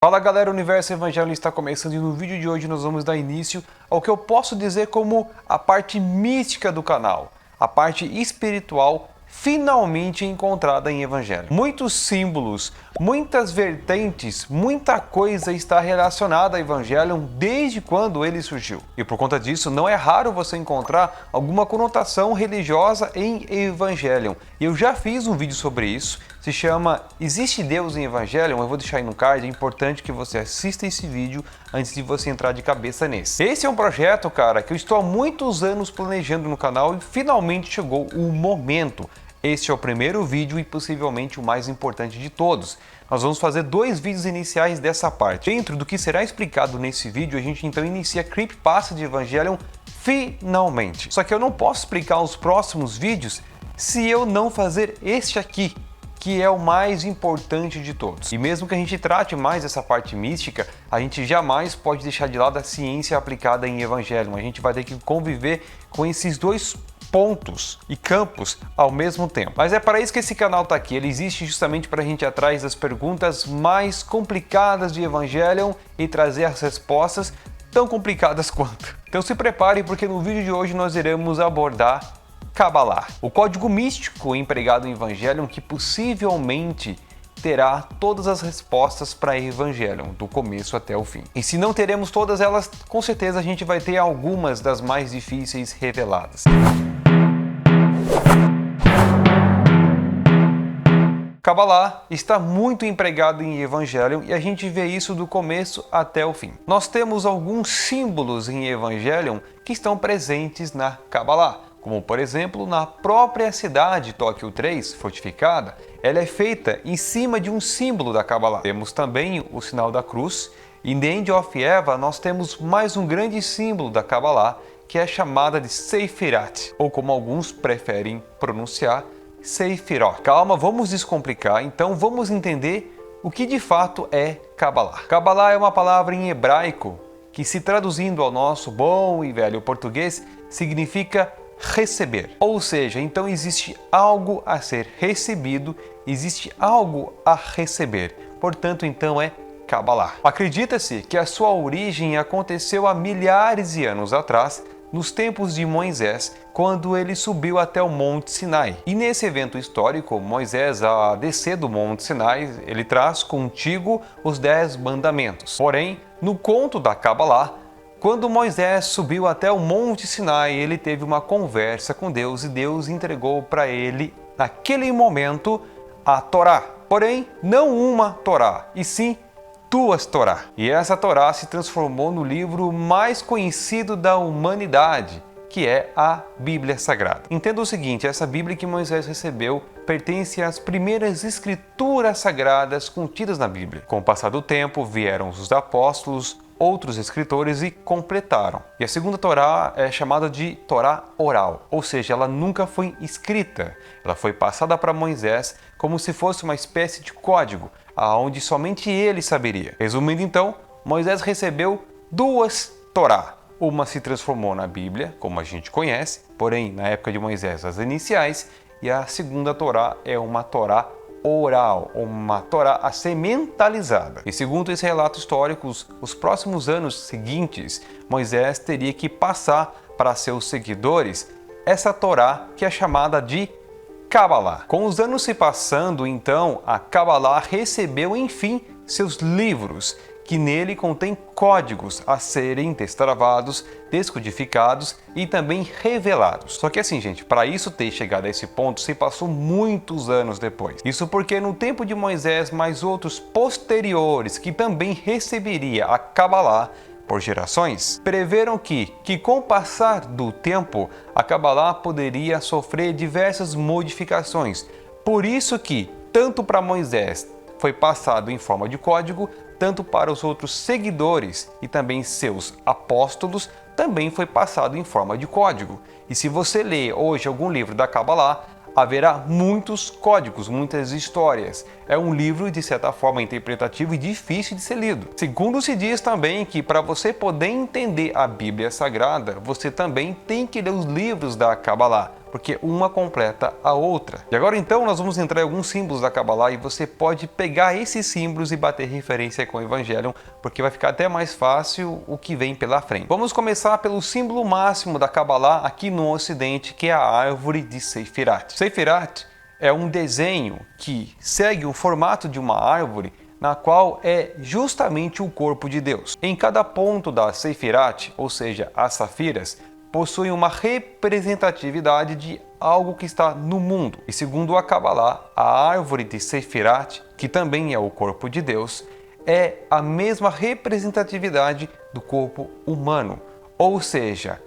Fala galera, o Universo Evangelho está começando e no vídeo de hoje nós vamos dar início ao que eu posso dizer como a parte mística do canal, a parte espiritual finalmente encontrada em Evangelho. Muitos símbolos, muitas vertentes, muita coisa está relacionada a Evangelho desde quando ele surgiu. E por conta disso, não é raro você encontrar alguma conotação religiosa em Evangelho. Eu já fiz um vídeo sobre isso, se chama Existe Deus em Evangelho? Eu vou deixar aí no card, é importante que você assista esse vídeo antes de você entrar de cabeça nesse. Esse é um projeto, cara, que eu estou há muitos anos planejando no canal e finalmente chegou o momento. Este é o primeiro vídeo e possivelmente o mais importante de todos. Nós vamos fazer dois vídeos iniciais dessa parte. Dentro do que será explicado nesse vídeo, a gente então inicia a Creepypasta de Evangelion finalmente. Só que eu não posso explicar os próximos vídeos se eu não fazer este aqui, que é o mais importante de todos. E mesmo que a gente trate mais essa parte mística, a gente jamais pode deixar de lado a ciência aplicada em Evangelion. A gente vai ter que conviver com esses dois pontos e campos ao mesmo tempo. Mas é para isso que esse canal está aqui. Ele existe justamente para a gente ir atrás das perguntas mais complicadas de Evangelion e trazer as respostas tão complicadas quanto. Então se prepare, porque no vídeo de hoje nós iremos abordar Kabbalah, o código místico empregado em Evangelion que possivelmente terá todas as respostas para Evangelion, do começo até o fim. E se não teremos todas elas, com certeza a gente vai ter algumas das mais difíceis reveladas. Kabbalah está muito empregado em Evangelion e a gente vê isso do começo até o fim. Nós temos alguns símbolos em Evangelion que estão presentes na Kabbalah, como por exemplo na própria cidade Tóquio 3, fortificada, ela é feita em cima de um símbolo da Kabbalah. Temos também o sinal da cruz e em The End of Eva nós temos mais um grande símbolo da Kabbalah que é chamada de Sephirat, ou como alguns preferem pronunciar, Sephiroth. Calma, vamos descomplicar, então vamos entender o que de fato é Kabbalah. Kabbalah é uma palavra em hebraico que, se traduzindo ao nosso bom e velho português, significa receber. Ou seja, então existe algo a ser recebido, existe algo a receber. Portanto, então é Kabbalah. Acredita-se que a sua origem aconteceu há milhares de anos atrás, nos tempos de Moisés, quando ele subiu até o Monte Sinai. E nesse evento histórico, Moisés, a descer do Monte Sinai, ele traz contigo os 10 mandamentos. Porém, no conto da Kabbalah, quando Moisés subiu até o Monte Sinai, ele teve uma conversa com Deus e Deus entregou para ele, naquele momento, a Torá. Porém, não uma Torá, e sim duas Torá. E essa Torá se transformou no livro mais conhecido da humanidade, que é a Bíblia Sagrada. Entenda o seguinte, essa Bíblia que Moisés recebeu pertence às primeiras escrituras sagradas contidas na Bíblia. Com o passar do tempo, vieram os apóstolos, outros escritores e completaram. E a segunda Torá é chamada de Torá oral, ou seja, ela nunca foi escrita. Ela foi passada para Moisés como se fosse uma espécie de código, aonde somente ele saberia. Resumindo então, Moisés recebeu duas Torá. Uma se transformou na Bíblia, como a gente conhece, porém na época de Moisés as iniciais, e a segunda Torá é uma Torá oral, uma Torá a ser mentalizada. E segundo esse relato histórico, os próximos anos seguintes, Moisés teria que passar para seus seguidores essa Torá que é chamada de Kabbalah. Com os anos se passando, então, a Kabbalah recebeu, enfim, seus livros, que nele contém códigos a serem destravados, descodificados e também revelados. Só que assim, gente, para isso ter chegado a esse ponto, se passou muitos anos depois. Isso porque no tempo de Moisés, mais outros posteriores, que também receberia a Kabbalah por gerações, preveram que com o passar do tempo, a Kabbalah poderia sofrer diversas modificações. Por isso que, tanto para Moisés foi passado em forma de código, tanto para os outros seguidores e também seus apóstolos, também foi passado em forma de código. E se você ler hoje algum livro da Kabbalah, haverá muitos códigos, muitas histórias. É um livro, de certa forma, interpretativo e difícil de ser lido. Segundo se diz também que para você poder entender a Bíblia Sagrada, você também tem que ler os livros da Kabbalah, porque uma completa a outra. E agora então nós vamos entrar em alguns símbolos da Kabbalah e você pode pegar esses símbolos e bater referência com o Evangelion, porque vai ficar até mais fácil o que vem pela frente. Vamos começar pelo símbolo máximo da Kabbalah aqui no Ocidente, que é a árvore de Sefirat. Sefirat é um desenho que segue o formato de uma árvore, na qual é justamente o corpo de Deus. Em cada ponto da Sefirat, ou seja, as safiras, possui uma representatividade de algo que está no mundo. E segundo a Kabbalah, a árvore de Sefirat, que também é o corpo de Deus, é a mesma representatividade do corpo humano, ou seja,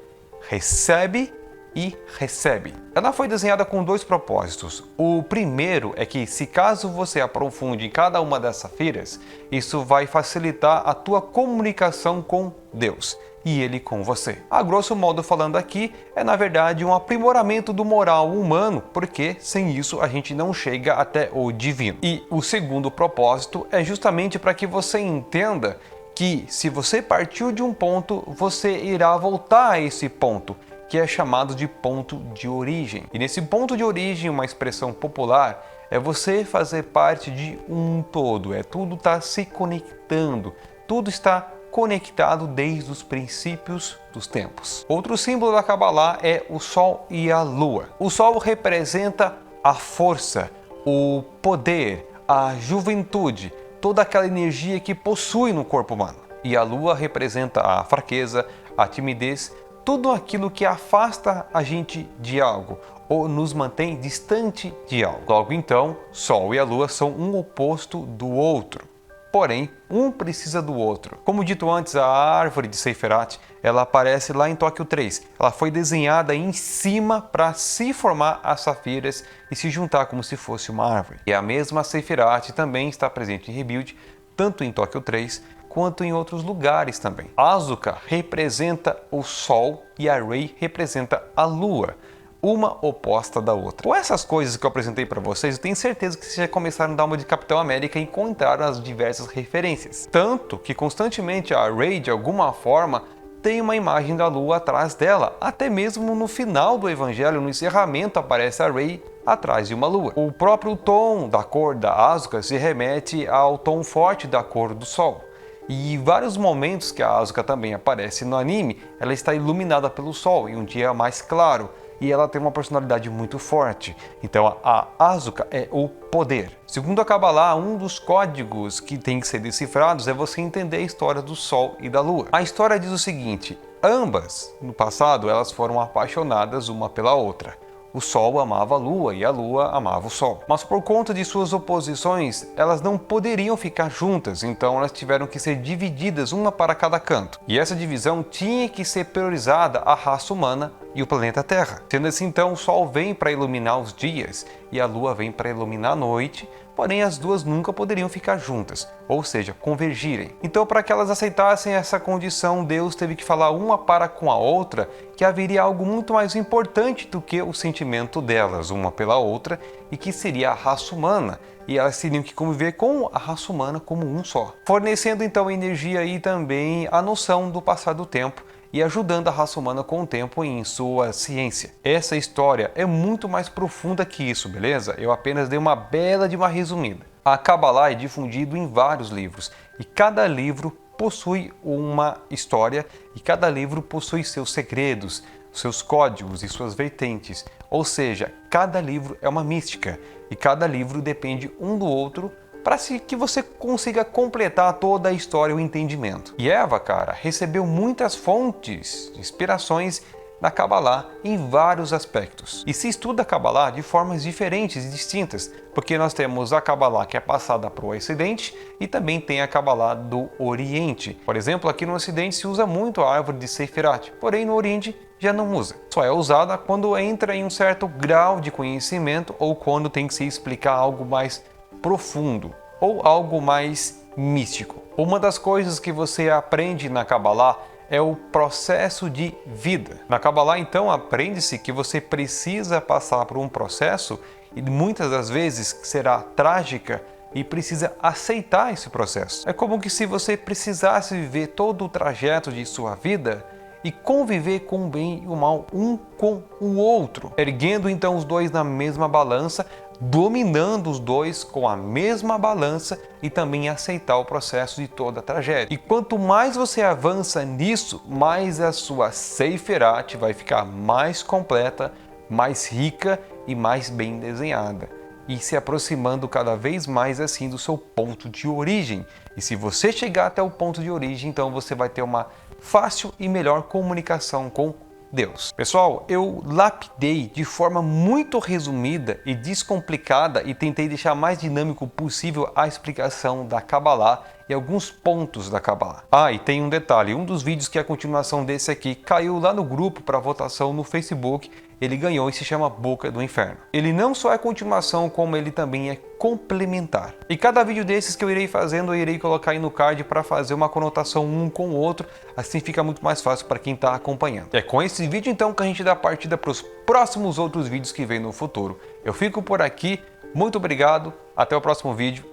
recebe e recebe. Ela foi desenhada com dois propósitos. O primeiro é que, se caso você aprofunde em cada uma das safiras, isso vai facilitar a tua comunicação com Deus e Ele com você. A grosso modo falando aqui, é na verdade um aprimoramento do moral humano, porque sem isso a gente não chega até o divino. E o segundo propósito é justamente para que você entenda que se você partiu de um ponto, você irá voltar a esse ponto, que é chamado de ponto de origem. E nesse ponto de origem, uma expressão popular, é você fazer parte de um todo, tudo está se conectando, tudo está conectado desde os princípios dos tempos. Outro símbolo da Kabbalah é o Sol e a Lua. O Sol representa a força, o poder, a juventude, toda aquela energia que possui no corpo humano. E a Lua representa a fraqueza, a timidez, tudo aquilo que afasta a gente de algo ou nos mantém distante de algo. Logo então, Sol e a Lua são um oposto do outro. Porém, um precisa do outro. Como dito antes, a árvore de Sefirat, ela aparece lá em Tóquio 3. Ela foi desenhada em cima para se formar as safiras e se juntar como se fosse uma árvore. E a mesma Sefirat também está presente em Rebuild, tanto em Tóquio 3 quanto em outros lugares também. Asuka representa o Sol e a Rei representa a Lua, uma oposta da outra. Com essas coisas que eu apresentei para vocês, eu tenho certeza que vocês já começaram a dar uma de Capitão América e encontraram as diversas referências. Tanto que constantemente a Rey, de alguma forma, tem uma imagem da Lua atrás dela. Até mesmo no final do Evangelho, no encerramento, aparece a Rey atrás de uma lua. O próprio tom da cor da Asuka se remete ao tom forte da cor do Sol. E em vários momentos que a Asuka também aparece no anime, ela está iluminada pelo Sol em um dia mais claro. E ela tem uma personalidade muito forte. Então a Asuka é o poder. Segundo a Kabbalah, um dos códigos que tem que ser decifrados é você entender a história do Sol e da Lua. A história diz o seguinte: ambas, no passado, elas foram apaixonadas uma pela outra. O Sol amava a Lua e a Lua amava o Sol. Mas por conta de suas oposições, elas não poderiam ficar juntas, então elas tiveram que ser divididas, uma para cada canto. E essa divisão tinha que ser priorizada a raça humana e o planeta Terra. Sendo assim, então, o Sol vem para iluminar os dias e a Lua vem para iluminar a noite, porém as duas nunca poderiam ficar juntas, ou seja, convergirem. Então, para que elas aceitassem essa condição, Deus teve que falar uma para com a outra que haveria algo muito mais importante do que o sentimento delas, uma pela outra, e que seria a raça humana, e elas teriam que conviver com a raça humana como um só. Fornecendo então energia e também a noção do passar do tempo, e ajudando a raça humana com o tempo em sua ciência. Essa história é muito mais profunda que isso, beleza? Eu apenas dei uma bela de uma resumida. A Kabbalah é difundido em vários livros, e cada livro possui uma história, e cada livro possui seus segredos, seus códigos e suas vertentes. Ou seja, cada livro é uma mística, e cada livro depende um do outro, para que você consiga completar toda a história e o entendimento. E Eva, cara, recebeu muitas fontes, inspirações na Kabbalah em vários aspectos. E se estuda a Kabbalah de formas diferentes e distintas, porque nós temos a Kabbalah que é passada para o Ocidente e também tem a Kabbalah do Oriente. Por exemplo, aqui no Ocidente se usa muito a árvore de Sefirat, porém no Oriente já não usa. Só é usada quando entra em um certo grau de conhecimento ou quando tem que se explicar algo mais profundo ou algo mais místico. Uma das coisas que você aprende na Kabbalah é o processo de vida. Na Kabbalah, então, aprende-se que você precisa passar por um processo e muitas das vezes será trágica e precisa aceitar esse processo. É como que se você precisasse viver todo o trajeto de sua vida e conviver com o bem e o mal um com o outro, erguendo então os dois na mesma balança, dominando os dois com a mesma balança e também aceitar o processo de toda a tragédia. E quanto mais você avança nisso, mais a sua Sefirat vai ficar mais completa, mais rica e mais bem desenhada, e se aproximando cada vez mais assim do seu ponto de origem. E se você chegar até o ponto de origem, então você vai ter uma fácil e melhor comunicação com Deus. Pessoal, eu lapidei de forma muito resumida e descomplicada e tentei deixar mais dinâmico possível a explicação da Kabbalah e alguns pontos da Kabbalah. Ah, e tem um detalhe, um dos vídeos que é a continuação desse aqui caiu lá no grupo para votação no Facebook, ele ganhou e se chama Boca do Inferno. Ele não só é continuação, como ele também é complementar. E cada vídeo desses que eu irei fazendo, eu irei colocar aí no card para fazer uma conotação um com o outro, assim fica muito mais fácil para quem está acompanhando. É com esse vídeo então que a gente dá partida para os próximos outros vídeos que vem no futuro. Eu fico por aqui, muito obrigado, até o próximo vídeo,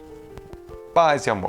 paz e amor.